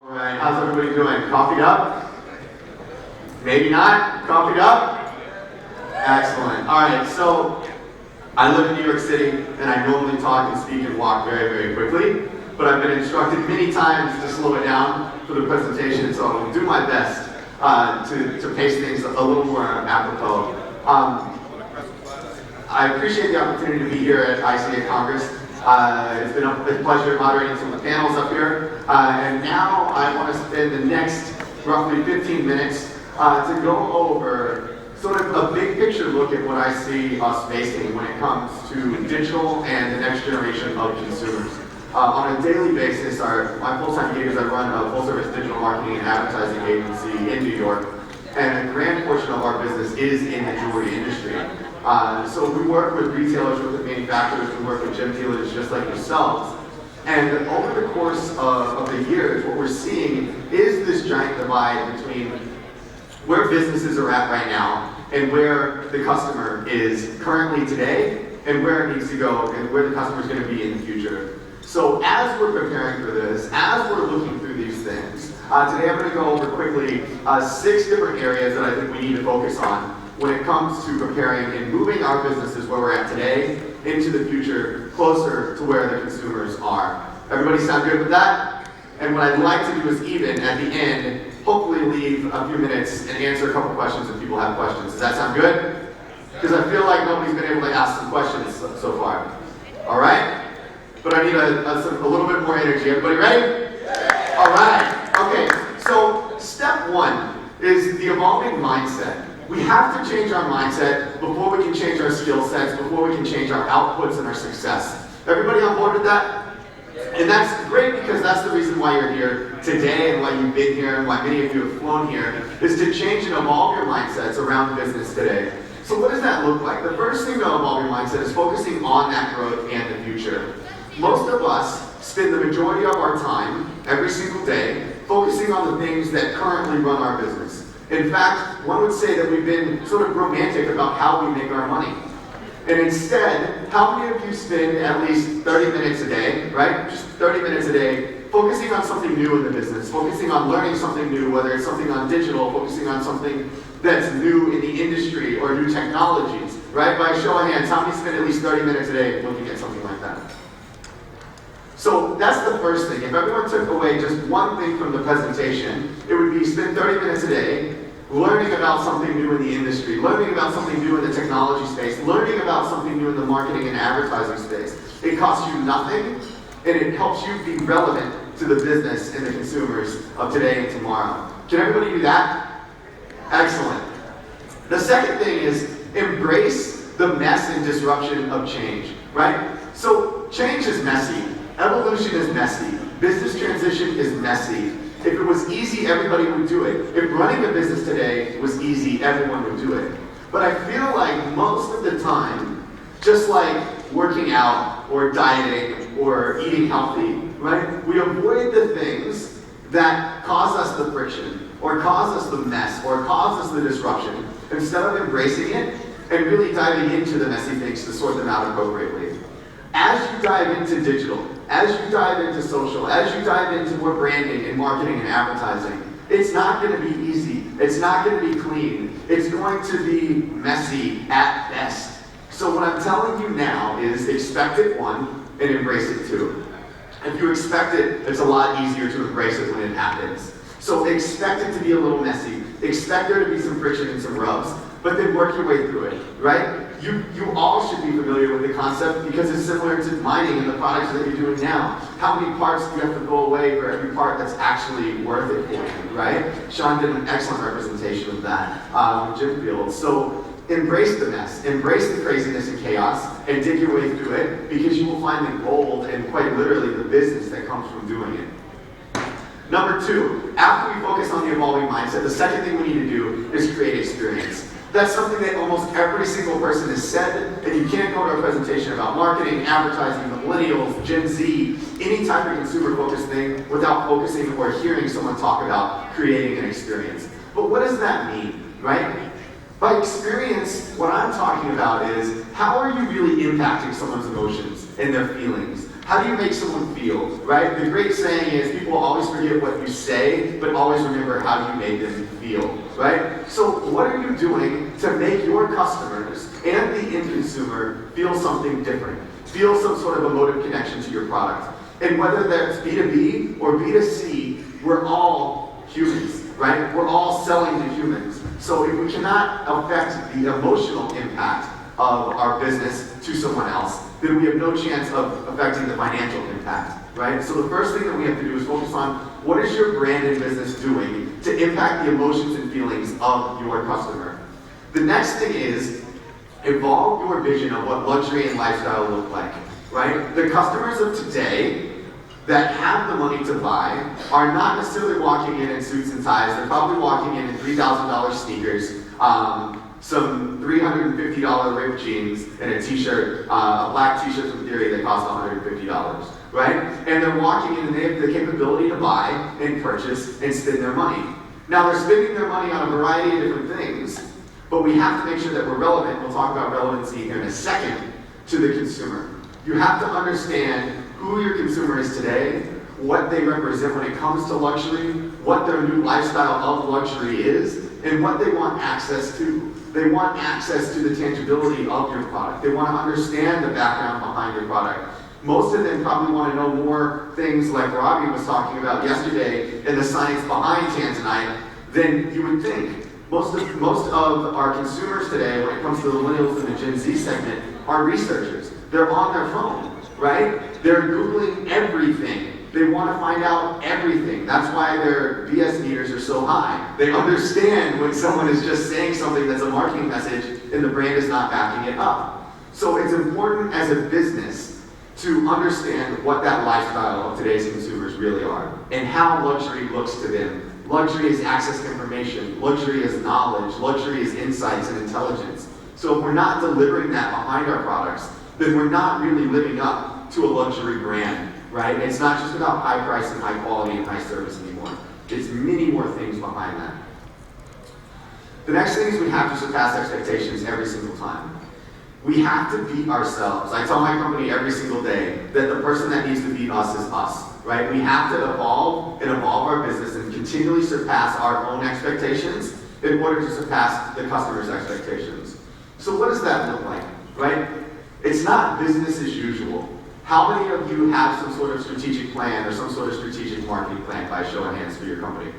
All right, how's everybody doing? Coffeeed up? Maybe not? Coffeeed up? Excellent. All right, so I live in New York City, and I normally talk and speak and walk very, very quickly, but I've been instructed many times to slow it down for the presentation, so I'm going to do my best to pace things a little more apropos. I appreciate the opportunity to be here at ICA Congress. It's been a pleasure moderating some of the panels up here. And now I want to spend the next roughly 15 minutes to go over sort of a big picture look at what I see us facing when it comes to digital and the next generation of consumers. On a daily basis, my full-time gig is I run a full-service digital marketing and advertising agency in New York, and a grand portion of our business is in the jewelry industry. So we work with retailers, we work with manufacturers, we work with gem dealers just like yourselves. And over the course of the years, what we're seeing is this giant divide between where businesses are at right now and where the customer is currently today and where it needs to go and where the customer is going to be in the future. So as we're preparing for this, as we're looking through these things, today I'm going to go over quickly 6 different areas that I think we need to focus on when it comes to preparing and moving our businesses where we're at today into the future, closer to where the consumers are. Everybody sound good with that? And what I'd like to do is even, at the end, hopefully leave a few minutes and answer a couple questions if people have questions. Does that sound good? Because I feel like nobody's been able to ask some questions so far. All right? But I need a little bit more energy. Everybody ready? All right. Okay, so step 1 is the evolving mindset. We have to change our mindset before we can change our skill sets, before we can change our outputs and our success. Everybody on board with that? And that's great because that's the reason why you're here today and why you've been here and why many of you have flown here, is to change and evolve your mindsets around business today. So what does that look like? The first thing to evolve your mindset is focusing on that growth and the future. Most of us spend the majority of our time, every single day, focusing on the things that currently run our business. In fact, one would say that we've been sort of romantic about how we make our money. And instead, how many of you spend at least 30 minutes a day, right? Just 30 minutes a day, focusing on something new in the business, focusing on learning something new, whether it's something on digital, focusing on something that's new in the industry or new technologies, right? By a show of hands, how many spend at least 30 minutes a day looking at something like that? So that's the first thing. If everyone took away just one thing from the presentation, it would be spend 30 minutes a day learning about something new in the industry, learning about something new in the technology space, learning about something new in the marketing and advertising space. It costs you nothing, and it helps you be relevant to the business and the consumers of today and tomorrow. Can everybody do that? Excellent. The second thing is embrace the mess and disruption of change, right? So change is messy. Evolution is messy. Business transition is messy. If it was easy, everybody would do it. If running a business today was easy, everyone would do it. But I feel like most of the time, just like working out or dieting or eating healthy, right? We avoid the things that cause us the friction or cause us the mess or cause us the disruption instead of embracing it and really diving into the messy things to sort them out appropriately. As you dive into digital, as you dive into social, as you dive into more branding and marketing and advertising, it's not going to be easy. It's not going to be clean. It's going to be messy at best. So what I'm telling you now is expect it 1 and embrace it 2. If you expect it, it's a lot easier to embrace it when it happens. So expect it to be a little messy. Expect there to be some friction and some rubs, but then work your way through it, right? You all should be familiar with the concept because it's similar to mining and the products that you're doing now. How many parts do you have to go away for every part that's actually worth it for you, right? Sean did an excellent representation of that with Jim Field. So embrace the mess, embrace the craziness and chaos, and dig your way through it because you will find the gold and quite literally the business that comes from doing it. Number 2, after we focus on the evolving mindset, the second thing we need to do is create experience. That's something that almost every single person has said, and you can't go to a presentation about marketing, advertising, the millennials, Gen Z, any type of consumer-focused thing without focusing or hearing someone talk about creating an experience. But what does that mean, right? By experience, what I'm talking about is, how are you really impacting someone's emotions and their feelings? How do you make someone feel, right? The great saying is, people always forget what you say, but always remember how you made them feel, right? So what are you doing to make your customers and the end consumer feel something different? Feel some sort of emotive connection to your product? And whether that's B2B or B2C, we're all humans, right? We're all selling to humans. So if we cannot affect the emotional impact of our business to someone else, then we have no chance of affecting the financial impact, right? So the first thing that we have to do is focus on, what is your brand and business doing to impact the emotions and feelings of your customer? The next thing is, evolve your vision of what luxury and lifestyle look like, right? The customers of today that have the money to buy are not necessarily walking in suits and ties. They're probably walking in $3,000 sneakers, some $350 ripped jeans, and a t-shirt, a black t-shirt from Theory that costs $150, right? And they're walking in and they have the capability to buy and purchase and spend their money. Now they're spending their money on a variety of different things, but we have to make sure that we're relevant. We'll talk about relevancy here in a second to the consumer. You have to understand who your consumer is today, what they represent when it comes to luxury, what their new lifestyle of luxury is, and what they want access to. They want access to the tangibility of your product. They want to understand the background behind your product. Most of them probably want to know more things like Robbie was talking about yesterday and the science behind Tanzanite than you would think. Most of our consumers today, when it comes to the millennials and the Gen Z segment, are researchers. They're on their phone, right? They're Googling everything. They want to find out everything. That's why their BS meters are so high. They understand when someone is just saying something that's a marketing message and the brand is not backing it up. So it's important as a business to understand what that lifestyle of today's consumers really are and how luxury looks to them. Luxury is access to information. Luxury is knowledge. Luxury is insights and intelligence. So if we're not delivering that behind our products, then we're not really living up to a luxury brand, right? It's not just about high price and high quality and high service anymore. It's many more things behind that. The next thing is we have to surpass expectations every single time. We have to beat ourselves. I tell my company every single day that the person that needs to beat us is us, right? We have to evolve our business and continually surpass our own expectations in order to surpass the customer's expectations. So what does that look like, right? It's not business as usual. How many of you have some sort of strategic plan or some sort of strategic marketing plan by show of hands for your company?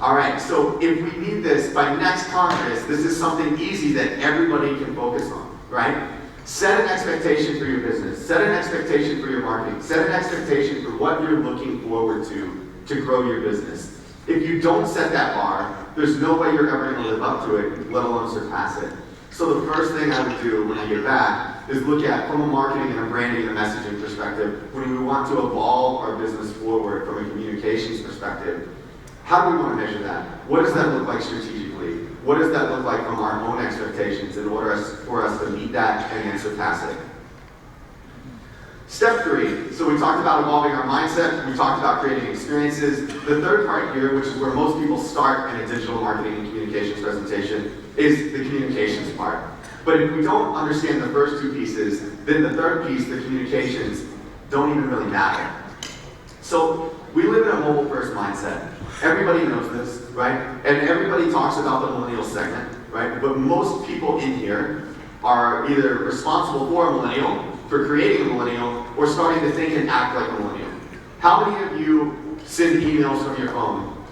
All right, so if we need this by next Congress, this is something easy that everybody can focus on, right? Set an expectation for your business. Set an expectation for your marketing. Set an expectation for what you're looking forward to grow your business. If you don't set that bar, there's no way you're ever going to live up to it, let alone surpass it. So the first thing I would do when I get back is look at, from a marketing and a branding and a messaging perspective, when we want to evolve our business forward from a communications perspective, how do we want to measure that? What does that look like strategically? What does that look like from our own expectations in order for us to meet that and then surpass it? Step 3, so we talked about evolving our mindset, we talked about creating experiences. The third part here, which is where most people start in a digital marketing and communications presentation, is the communications part. But if we don't understand the first two pieces, then the third piece, the communications, don't even really matter. So we live in a mobile-first mindset. Everybody knows this, right? And everybody talks about the millennial segment, right? But most people in here are either responsible for a millennial, for creating a millennial, or starting to think and act like a millennial. How many of you send emails from your phone?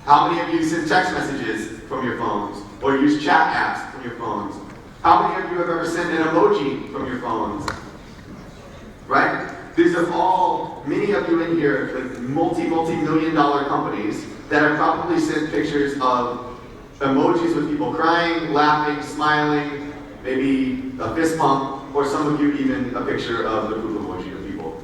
How many of you send text messages from your phones? Or use chat apps from your phones? How many of you have ever sent an emoji from your phones? Right? These are all, many of you in here, like multi-million dollar companies that have probably sent pictures of emojis with people crying, laughing, smiling, maybe a fist pump, or some of you even a picture of the poop emoji of people.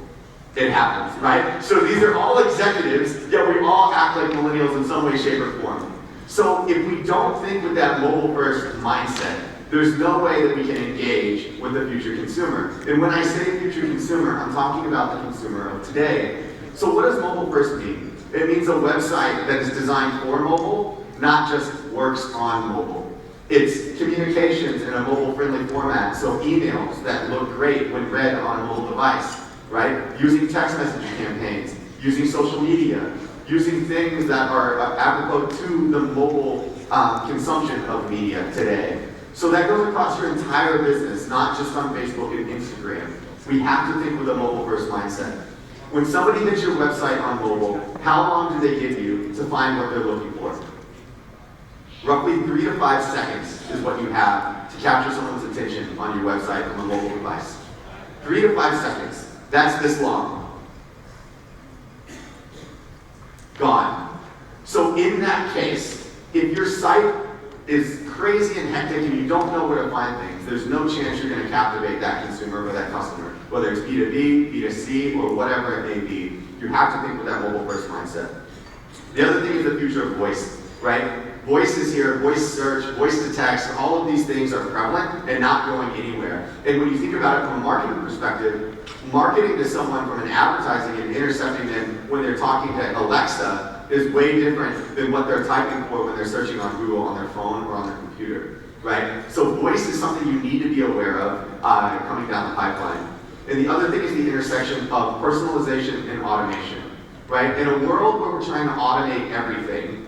It happens, right? So these are all executives, yet we all act like millennials in some way, shape, or form. So if we don't think with that mobile-first mindset, there's no way that we can engage with the future consumer. And when I say future consumer, I'm talking about the consumer of today. So what does mobile first mean? It means a website that is designed for mobile, not just works on mobile. It's communications in a mobile-friendly format, so emails that look great when read on a mobile device, right? Using text messaging campaigns, using social media, using things that are applicable to the mobile consumption of media today. So that goes across your entire business, not just on Facebook and Instagram. We have to think with a mobile-first mindset. When somebody hits your website on mobile, how long do they give you to find what they're looking for? Roughly 3 to 5 seconds is what you have to capture someone's attention on your website from a mobile device. 3 to 5 seconds. That's this long. Gone. So in that case, if your site is crazy and hectic and you don't know where to find things, there's no chance you're going to captivate that consumer or that customer, whether it's B2B, B2C, or whatever it may be. You have to think with that mobile-first mindset. The other thing is the future of voice, right? Voice is here, voice search, voice to text, all of these things are prevalent and not going anywhere. And when you think about it from a marketing perspective, marketing to someone from an advertising and intercepting them when they're talking to Alexa is way different than what they're typing for when they're searching on Google on their phone or on their computer, right? So voice is something you need to be aware of coming down the pipeline. And the other thing is the intersection of personalization and automation, right? In a world where we're trying to automate everything,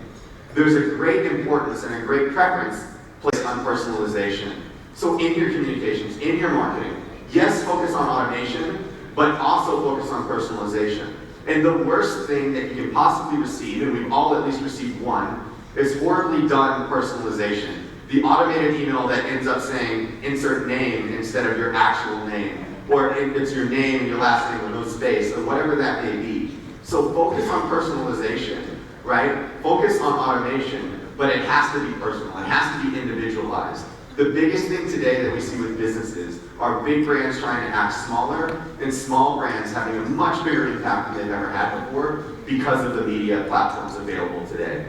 there's a great importance and a great preference placed on personalization. So in your communications, in your marketing, yes, focus on automation, but also focus on personalization. And the worst thing that you can possibly receive, and we've all at least received one, is horribly done personalization. The automated email that ends up saying insert name instead of your actual name, or it's your name and your last name with no space, or whatever that may be. So focus on personalization. Right? Focus on automation, but it has to be personal. It has to be individualized. The biggest thing today that we see with businesses are big brands trying to act smaller and small brands having a much bigger impact than they've ever had before because of the media platforms available today.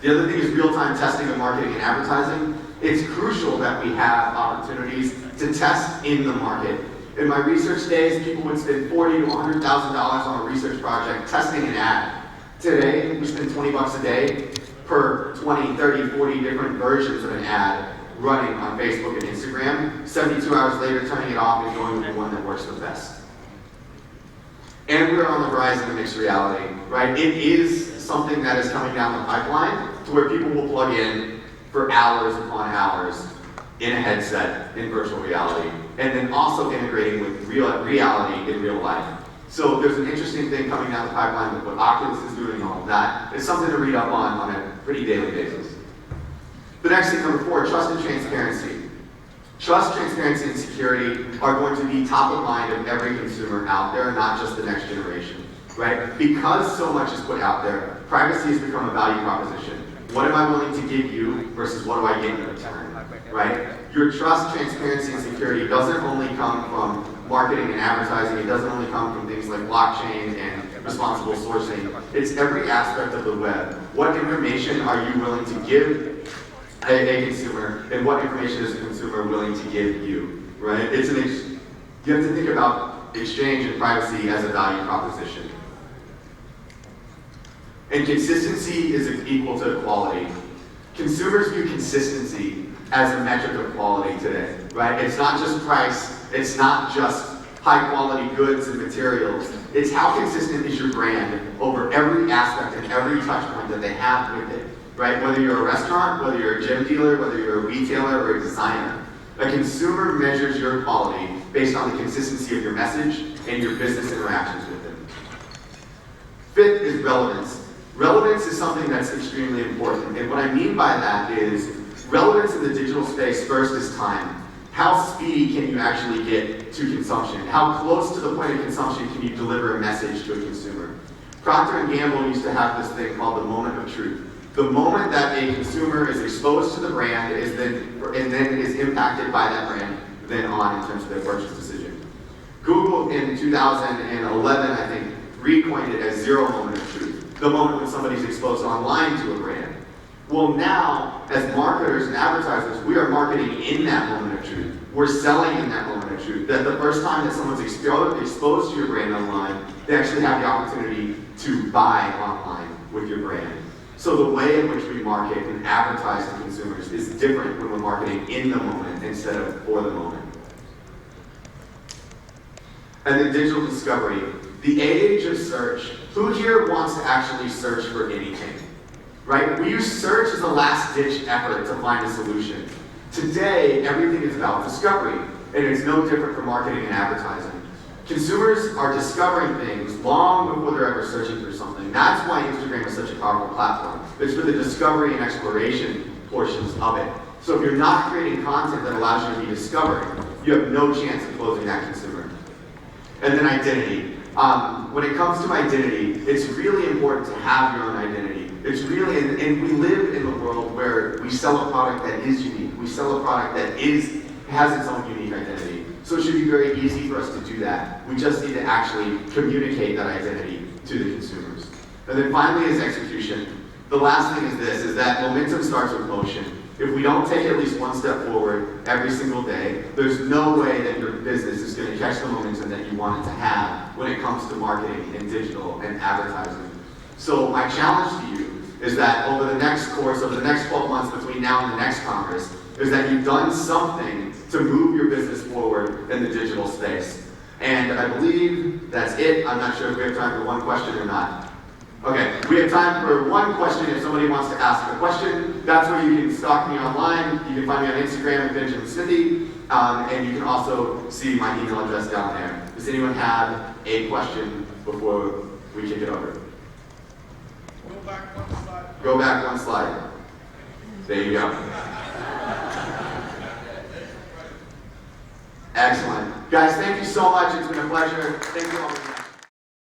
The other thing is real-time testing of marketing and advertising. It's crucial that we have opportunities to test in the market. In my research days, people would spend $40,000 to $100,000 on a research project testing an ad. Today, we spend $20 a day per 20, 30, 40 different versions of an ad running on Facebook and Instagram, 72 hours later turning it off and going with the one that works the best. And we're on the horizon of mixed reality, right? It is something that is coming down the pipeline to where people will plug in for hours upon hours in a headset in virtual reality, and then also integrating with reality in real life. So there's an interesting thing coming down the pipeline with what Oculus is doing and all of that. It's something to read up on a pretty daily basis. The next thing, number 4, trust and transparency. Trust, transparency, and security are going to be top of mind of every consumer out there, not just the next generation, right? Because so much is put out there, privacy has become a value proposition. What am I willing to give you versus what do I get in return, right? Your trust, transparency, and security doesn't only come from marketing and advertising. It doesn't only come from things like blockchain and responsible sourcing. It's every aspect of the web. What information are you willing to give a consumer, and what information is a consumer willing to give you, right? You have to think about exchange and privacy as a value proposition. And consistency is equal to quality. Consumers view consistency as a metric of quality today, right? It's not just price, it's not just high quality goods and materials. It's how consistent is your brand over every aspect and every touch point that they have with it, right? Whether you're a restaurant, whether you're a gym dealer, whether you're a retailer or a designer. A consumer measures your quality based on the consistency of your message and your business interactions with them. 5th is relevance. Relevance is something that's extremely important, and what I mean by that is relevance in the digital space first is time. How speedy can you actually get to consumption? How close to the point of consumption can you deliver a message to a consumer? Procter & Gamble used to have this thing called the moment of truth. The moment that a consumer is exposed to the brand and then is impacted by that brand, then on in terms of their purchase decision. Google in 2011, I think, recoined it as zero moment of truth. The moment when somebody's exposed online to a brand. Well, now, as marketers and advertisers, we are marketing in that moment of truth. We're selling in that moment of truth. That the first time that someone's exposed to your brand online, they actually have the opportunity to buy online with your brand. So the way in which we market and advertise to consumers is different when we're marketing in the moment instead of for the moment. And then digital discovery. The age of search. Who here wants to actually search for anything? Right? We use search as a last-ditch effort to find a solution. Today, everything is about discovery, and it's no different for marketing and advertising. Consumers are discovering things long before they're ever searching for something. That's why Instagram is such a powerful platform. It's for the discovery and exploration portions of it. So if you're not creating content that allows you to be discovered, you have no chance of closing that consumer. And then identity. When it comes to identity, it's really important to have your own identity. It's really, and we live in a world where we sell a product that is unique. We sell a product that has its own unique identity. So it should be very easy for us to do that. We just need to actually communicate that identity to the consumers. And then finally is execution. The last thing is this, is that momentum starts with motion. If we don't take at least one step forward every single day, there's no way that your business is going to catch the momentum that you want it to have when it comes to marketing and digital and advertising. So my challenge to you is that over the next 12 months between now and the next Congress, is that you've done something to move your business forward in the digital space. And I believe that's it. I'm not sure if we have time for one question or not. Okay, we have time for one question if somebody wants to ask a question. That's where you can stalk me online. You can find me on Instagram at Benjamin Smithy. And you can also see my email address down there. Does anyone have a question before we kick it over? Go back one slide. Go back one slide. There you go. Excellent. Guys, thank you so much. It's been a pleasure. Thank you all.